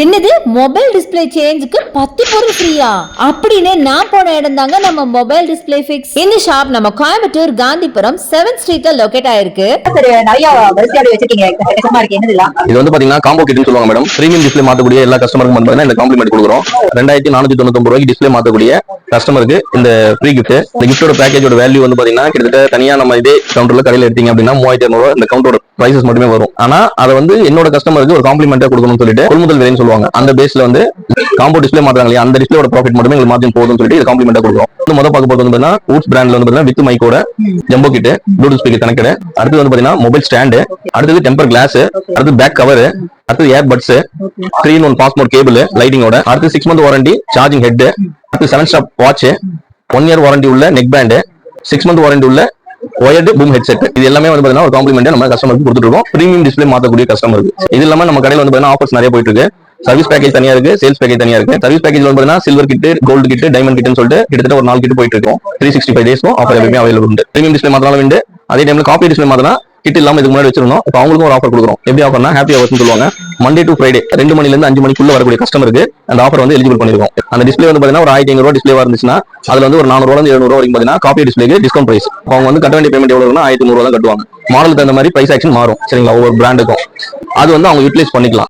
என்னது mobile display சேஞ்சுக்கு 10 பொருள் ஃப்ரீயா அப்படின்னு நான் போன இடம் தாங்க நம்ம மொபைல் டிஸ்ப்ளே ஃபிக்ஸ். இந்த ஷாப் நம்ம கோயம்புத்தூர் காந்திபுரம் 7th ஸ்ட்ரீட்ல லொகேட் ஆயிருக்கு. நிறைய வரிசையோட வச்சிருக்கீங்க. கஷ்டமா இருக்கு. என்னது இது வந்து பாத்தீங்கன்னா காம்போ கிட்னு சொல்லுவாங்க மேடம். பிரீமியம் டிஸ்ப்ளே மாத்தக்கூடிய எல்லா கஸ்டமருக்கும் வந்து இந்த காம்ப்ளிமெண்ட் கொடுக்குறோம். 2499 ரூபாய்க்கு டிஸ்ப்ளே மாத்தக்கூடிய கஸ்டமருக்கு இந்த ஃப்ரீ கிஃப்ட். இந்த கிஃப்டோட பேக்கேஜோட வேல்யூ வந்து பாத்தீங்கன்னா கிட்டத்தட்ட தனியா நம்ம இதே கவுண்டர்ல கடையில எடுத்தீங்க அப்படின்னா 3200 இந்த கவுண்டரோட பிரைசஸ் மட்டுமே வரும். ஆனா அதை வந்து என்னோட கஸ்டமருக்கு ஒரு காம்ப்ளிமெண்டா கொடுக்கணும்னு சொல்லிட்டு கொள்முதல் விலைன்னு சொல்லுவாங்க. அந்த பேஸ்ல வந்து காம்போ டிஸ்ப்ளே மாத்துறாங்க இல்லையா, அந்த டிஸ்ப்ளேயோட ப்ராஃபிட் மட்டுமே எங்களுக்கு மார்ஜின் போதும்னு சொல்லிட்டு இது காம்ப்ளிமெண்டா கொடுக்குறோம். முதல் பார்க்க போறது வந்து வூட்ஸ் பிராண்ட்ல வந்து வித் மைக்கோட jumbo kit, Bluetooth speaker connected. அடுத்து வந்து பாத்தீங்கன்னா மொபைல் ஸ்டாண்டு, அடுத்தது டெம்பர் கிளாஸ், அடுத்து பேக் கவர், அடுத்து air buds, 3-in-1 passport cable லைட்டிங்கோட, அடுத்து 6 month வாரண்டி சார்ஜிங் ஹெட், அடுத்து 7 ஸ்டாப் வாட்ச், 1 year வாரண்டி உள்ள நெக் பேண்ட், 6 month வாரண்டி உள்ள ஒயர்டு பூம் ஹெட்செட். இது எல்லாமே வந்து பாத்தீங்கன்னா ஒரு காம்ப்ளிமெண்ட் நம்ம கஸ்டமருக்கு கொடுத்துட்டு இருக்கோம். பிரீமியம் டிஸ்ப்ளே மாத்தக்கூடிய கஸ்டமருக்கு. இது இல்லாம நம்ம கடையில வந்து பாத்தீங்கன்னா ஆஃபர்ஸ் நிறைய போயிட்டு இருக்கு. சர்வீஸ் பேக்கேஜ் தனியா இருக்கு, சேல்ஸ் பேக்கேஜ் தனியா இருக்கு. சர்வீஸ் பேக்கேஜ் வந்து பாத்தீங்கன்னா silver kit, gold kit, diamond கிட்னு சொல்லிட்டு கிட்டத்தட்ட ஒரு 4 கிட் போயிட்டு இருக்கும். 365 டேஸ்க்கும் ஆஃபர் எப்பவுமே அவைலபிள் உண்டு. பிரீமியம் டிஸ்ப்ளே மாத்தினாலும் உண்டு. அதே டைம்ல காப்பி டிஸ்ப்ளே மாத்தினா கிட் இல்லாம இதுக்கு முன்னாடி வச்சிருந்தோம். இப்போ அவங்களுக்கும் ஒரு ஆஃபர் கொடுக்குறோம். எப்படி ஆஃபர்னா ஹாப்பி ஹவர்ஸ் சொல்லுவாங்க. மண்டே டு ஃப்ரைடே 2 மணில இருந்து 5 மணிக்குள்ள வரக்கூடிய கஸ்டமருக்கு அந்த ஆஃபர் வந்து எலிஜிபிள் பண்ணிருக்கோம். அந்த டிஸ்ப்ளே வந்து பாத்தீங்கன்னா ஒரு 1500 ரூபாய் டிஸ்ப்ளேவா இருந்துச்சுன்னா அதுல வந்து ஒரு 400 ரூபாய் 700 ரூபாய் வரைக்கும் பாத்தீங்கன்னா காப்பி டிஸ்ப்ளேக்கு டிஸ்கவுண்ட் பிரைஸ். அவங்க வந்து கட்ட வேண்டிய பேமெண்ட் எவ்வளவுனா 1300 ரூபாய் தான் கட்டுவாங்க. மாடலுக்கு தகுந்த மாதிரி பிரைஸ் ஆக்ஷன் மாறும். சரிங்களா, ஒவ்வொரு பிராண்டுக்கும் அது வந்து அவங்க யூட்டிலைஸ் பண்ணிக்கலாம்.